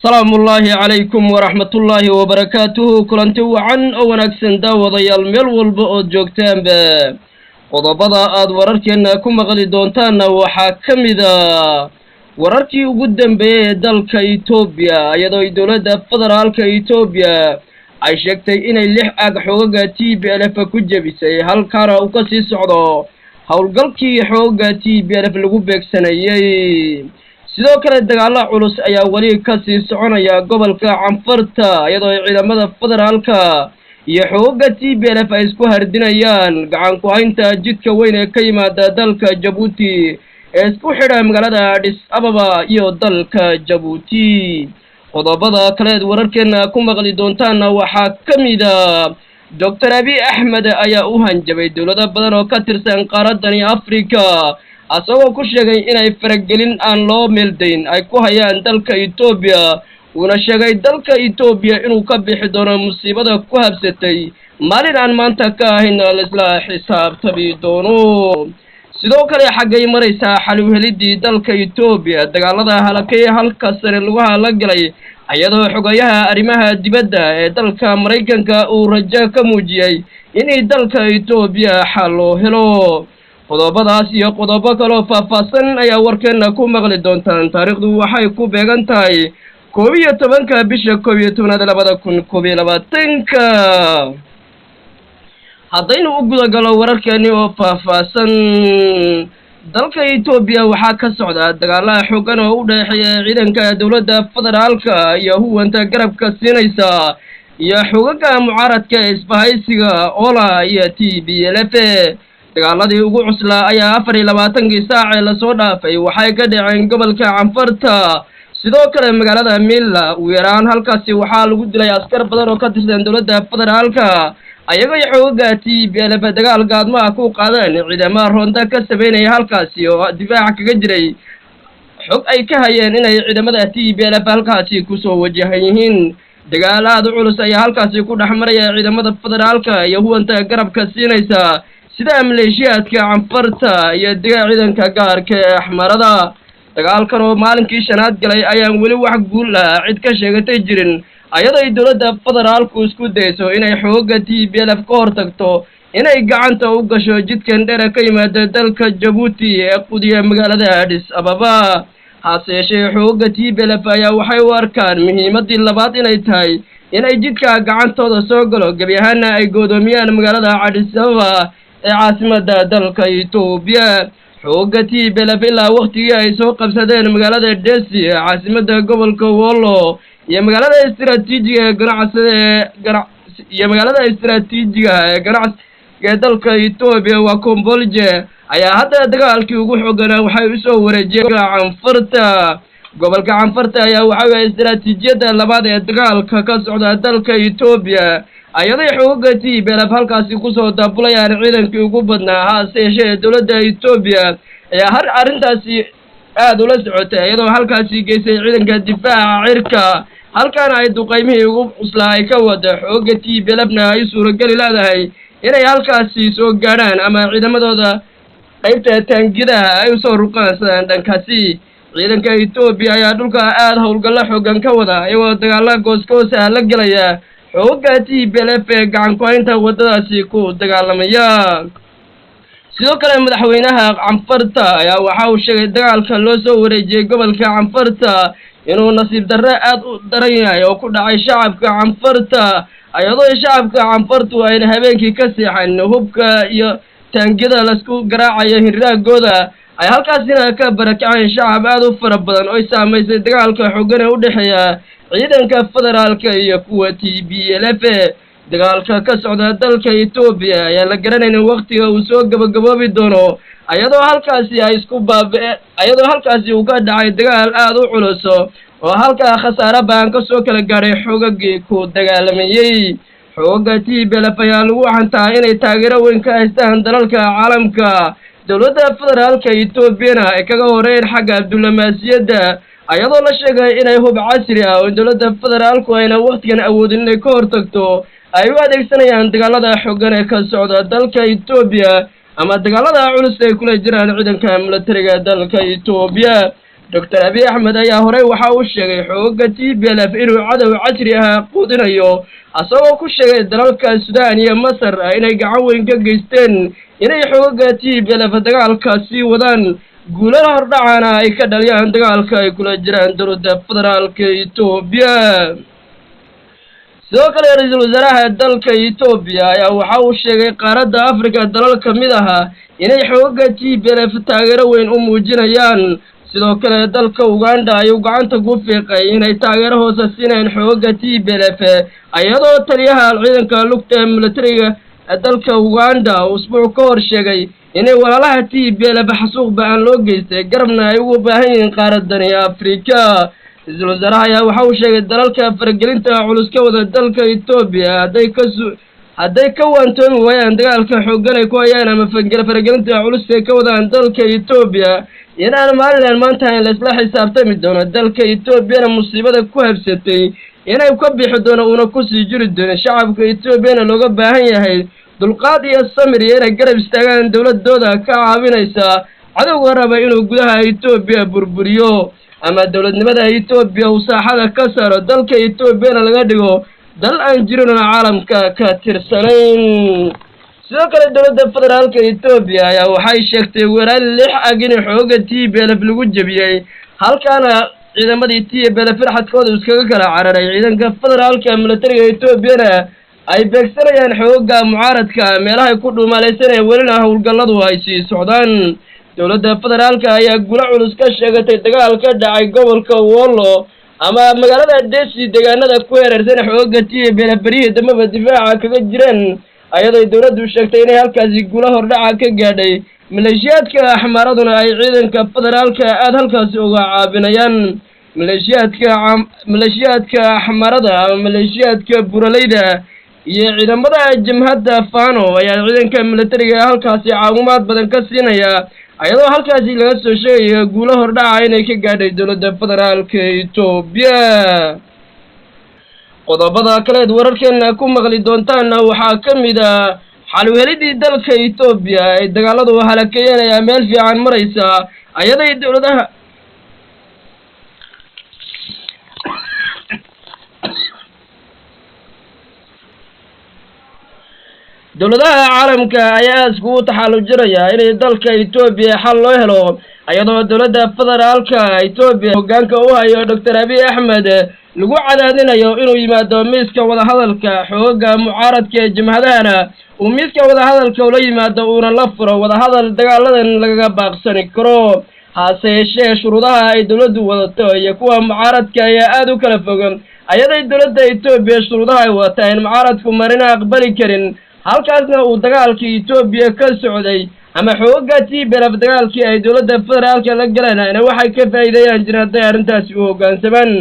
السلام الله عليكم ورحمة الله وبركاته كلنتي وعن ونكسن داوضيال ميل والبا oo joogtaan ba qodobada aad wararkeena ku maqli doontaan waxa kamida wararkii ugu dambeeyay dalka Itoobiya iyadoo dawladda federaalka Itoobiya ay sheegtay inay 6 aag xoogaga TPLF ku jabisay halkaana uu ka sii socdo hawlgalkii xoogaga TPLF lagu beegsanayay sidoo kale dagaalo culus ayaa wali ka sii soconaya gobolka Canfarta iyadoo ciidamada federaalka iyo xoogaga TPLF ay isku hardinayaan gacan ku haynta jidka weyn ee ka yimaada dalka Djibouti ee isku xidha magaalada Addis Ababa iyo dalka Djibouti qodobada kale wararkeena ku maqli doontaan waxa kamida Dr. Abiy Ahmed ayaa u hanjabay dawlado badan oo ka tirsan qaaradani Afrika asagoo ku sheegay inay faragelin aan loo meeldayn ay ku hayaan dalka Itoobiya una sheegay dalka Itoobiya inuu ka bixi doono musiibada ku habsatay maalin aan maanta ka ahayn la isla xisaabtami doono sidoo kale xagay maraysaa xal u helidii dalka Itoobiya dagaalada halkay halka sare lagu la galay ayadoo xogayaha arrimaha dibadda ee dalka Mareykanka uu rajo ka muujiyay in dalka Itoobiya xal loo helo qodobadaas iyo qodobo kale oo faahfaahsan ayaa warkeena ku maqli doontaan taariikhdu waxay ku beegan tahay 11ka bisha 2022 haddaynu u guda galo wararkeeni oo faahfaahsan dalka Itoobiya waxa ka socda dagaalo xooggan oo u dhaxeeya ciidanka dawladda federaalka iyo huwanta garabka siinaysa iyo xoogagga mucaaradka isbahaysiga Ola iyo TPLF dagaaladii ugu cuslaa ayaa 24 saac la soo dhaafay waxay ka dhaceen gobolka Canfarta sidoo kale magaalada Mila ugu yaraan halkaasi waxaa lagu dilay askar badan oo ka tirsan dawladda federaalka ayagoo xoogga TPLF dagaal gaadma ku qaadeen ciidamada ronda ka sameynaya halkaasi oo difaac kaga jiray xog ay ka hayeen inay ciidamada TPLF halkaasi ku soo wajahayiin dagaalada culus ayaa halkaasi ku dhaxmaraya ciidamada federaalka iyo huwanta garabka siinaysa sida maleeshiyaadka Canfarta iyo ciidanka gaarka Axmarada dagaalkan oo maalinkii shanaad galay ayaan wali wax guul ah cid ka sheegatay jirin ayadoo dawladda federaalku isku dayso inay xoogaga TPLF ka hortagto inay gacanta u gasho jidkan dheer ka yimaada dalka Djibouti ee qudiya magaalada Addis Ababa hase yeeshee xoogaga TPLF ayaa waxay u arkaan muhiimadii labaad inay tahay inay jidka gacantooda soo galo gabi ahaana ay goodoomiyaan magaalada Addis Ababa ee caasimada dalka Itoobiya xoogaga TPLF ilaa waqtigii ay soo qabsadeen magaalada Dessie ee caasimada gobolka Wollo iyo magaalada istiraatiijiga ee ganacsiga dalka Itoobiya waa Kombolje ayaa hadda dagaalkii ugu xooggan waxay u soo wareejiyeen Canfarta gobolka Canfarta ayaa waxa ay istiraatiijiyada labaad ee dagaalka ka socda dalka Itoobiya ayadoo xoogaga TPLF halkaasi ku soo daabulayaan ciidankii ugu badnaa hase yeeshee dawladda Itoobiya ayaa arrintaasi aad ula socotay iyadoo halkaasi geysay ciidanka difaaca cirka halkaan ay duqaymihii ugu cuslaa ay ka wada xoogaga TPLFna ay suuragali leedahay inay halkaasi soo gaadhaan ama ciidamadooda qaybta taangida ay soo ruqaansadaan dhankaasi ciidanka Itoobiya ayaa dhulka aad hawlgallo xooggan ka wada iyagoo dagaalo goos-goos ah la galaya xoogaga TPLF gacan ku haynta wadadaasi ku dagaalamaya sidoo kale madaxweynaha Canfarta ayaa waxa uu sheegay dagaalka loo soo wareejiyay gobolka Canfarta inuu nasiib darro aad u daran yahay oo ku dhacay shacabka Canfarta ayadoo shacabka Canfartu ay habeenkii ka seexan hubka iyo taangida la isku garaacayo hirraagooda ay halkaasina ka barakaceen shacab aad u fara badan oo saameysay dagaalka xooggan ee u dhaxeeya ciidanka federaalka iyo kuwa TPLF dagaalka ka socda dalka Itoobiya ayaa la garanaynin waqtiga uu soo gabagaboobi doono ayadoo halkaasi uu ka dhacay dagaal aad u culus oo halka khasaare baan ka soo kala gaaray xoogagii ku dagaalamayay xoogaga TPLF ayaa lagu xantaa inay taageero weyn ka haystaan dalalka caalamka dawladda federaalka Itoobiyana ay kaga horeeyeen xagga diblomaasiyadda ayadoo la sheegay inay hub casri ah oo dawladda federaalku ayna waqtigan awoodin inay ka hortagto ay u adeegsanayaan dagaalada xooggan ee ka socda dalka Itoobiya ama dagaalada culus ee kula jiraan ciidanka militariga dalka Itoobiya Dr. Abiy Ahmed ayaa horey waxa uu sheegay xoogga TPLF inuu cadow casri ah quudinayo asagoo ku sheegay dalalka Suudaan iyo Masar inay gacan weyn ka geysteen inay xoogga TPLF dagaalkaasi wadaan guulaha hordhacana ay ka dhaliyaan dagaalka ay kula jiraan dowladda federaalka Itoobiya. sidoo kale ra'iisul wasaaraha dalka Itoobiya ayaa waxa uu sheegay qaaradda Afrika dalal ka mid ah inay xoogga TPLF taageero weyn u muujinayaan. sidoo kale dalka Uganda ayuu gacanta ku fiiqay inay taageero hoose siinayaan xoogga TPLF ayadoo taliyaha ciidanka lugta militariga dalka Uganda usbuuc ka hor sheegay inay walaalaha TPLF xasuuq ba'an loo geystay garabna ay ugu baahan yihiin qaaradani Afrika. ra'iisul wasaaraha ayaa waxa uu sheegay dalalka faragelinta culus ka wada dalka Itoobiya hadday ka waantoomi waayaan dagaalka xooggan ay ku hayaan ama faragelinta culus ee ka wadaan dalka Itoobiya inaan maalinaan maanta in la isla xisaabtami doono dalka Itoobiyana musiibada ku habsatay inay ka bixi doono una ku sii jiri doono shacabka Itoobiyana looga baahan yahay dulqaad iyo samir iyo inay garab istaagaan dowladooda ka caawinaysa cadowga raba inuu gudaha Itoobiya burburiyo ama dowladnimada Itoobiya uu saaxada ka saaro dalka Itoobiyana laga dhigo dal aan jirin caalamka ka tirsanayn. sidoo kale dowladda federaalka Itoobiya ayaa waxay sheegtay weerar 6 in xoogga TPLF lagu jabiyay halkaana ciidamadii TPLF farxadkooda iskaga kala cararay ciidanka federaalka militariga Itoobiyana ay beegsanayaan xoogga mucaaradka meelaha ku dhuumalaysanay welina howlgalladu ay sii socdaan. dowladda federaalka ayaa guul culus ka sheegatay dagaal ka dhacay gobolka Wollo ama magaalada Desi deegaanada ku heerarsan xoogga TPLF barihi dambe difaaca kaga jireen ayadoo dowladdu sheegtay inay halkaasi guulo hordhaca ka gaadhay maleeshiyaadka axmaaraduna ay ciidanka federaalka aad halkaasi uga caabinayaan. maleeshiyaadka axmaarada ama maleeshiyaadka buraleyda iyo ciidamada jamhadda Fano ayaa ciidanka militariga halkaasi caawimaad badan ka siinaya ayadoo halkaasi laga soo sheegay guulo hordhaca inay ka gaadhay dowladda federaalka Itoobiya. qodobada kale wararkeena ku maqli doontaan waxaa ka mid ah xal u helidii dalka Itoobiya ay dagaaladu halakayeen meel fiican maraysa ayadoo dowladaha caalamka ayaa isku taxallujinaya inay dalka Itoobiya xal loo helo ayadoo dowladda federaalka Itoobiya hoggaanka u hayo Dr. Abiy Ahmed lagu cadaadinayo inuu yimaado miiska wada hadalka xoogga mucaaradka jamhadahana uu miiska wada hadalka ula yimaado uuna la furo wada hadal dagaaladan laga baaqsani karo. hase yeeshee shuruudaha ay dowladdu wadato iyo kuwa mucaaradka ayaa aad u kala fogan ayadoo dowladda Itoobiya shuruudaha ay wadataa in mucaaradku marina aqbali karin halkaasna uu dagaalkii Itoobiya ka socday ama xoogga TPLF dagaalkii ay dowladda federaalka la galeen waxay ka faa'iideeyaan jiraan arrintaasi u hoggaansamaan.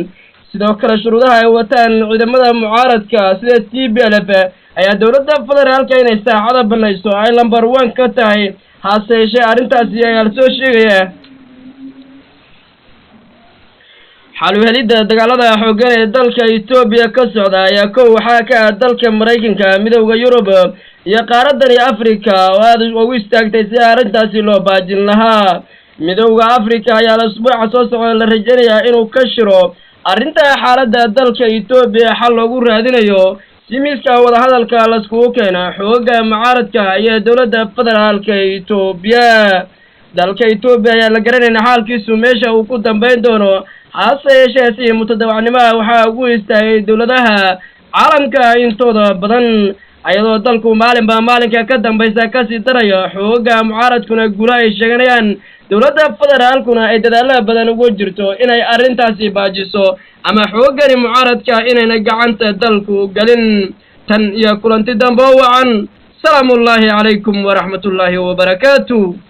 sidoo kale shuruudaha ay wataan ciidamada mucaaradka sida TPLF ayaa dowladda federaalka inay saacada banayso ay number 1 ka tahay. hase yeeshee arrintaasi ayaa la soo sheegaya xal u helidda dagaalada xooggan ee dalka Itoobiya ka socda ayaa waxaa ka ah dalka Mareykanka midowga Yurub iyo qaaradani Afrika oo aad ugu istaagtay si arrintaasi loo baajin lahaa. midowga Afrika ayaa usbuuca soo socda la rajaynayaa inuu ka shiro arrinta xaaladda dalka Itoobiya xal loogu raadinayo si miiska wada hadalka la isku keeno xoogga mucaaradka iyo dowladda federaalka Itoobiya. dalka Itoobiya ayaa la garanayaa xaalkiisu meesha uu ku dambeyn doono hase yeeshee si mutadawacnimo waxaa ugu istaagay dowladaha caalamka intooda badan ayadoo dalku maalinka ka dambaysa ka sii darayo xoogga mucaaradkuna guulaha ay sheeganayaan dowladda federaalkuna ay dadaalo badan ugu jirto inay arrintaasi baajiso ama xooggani mucaaradka inayna gacanta dalku galin. tan iyo kulanti dambe wacan salaamullaahi calaykum waraxmatullaahi wabarakaatuh.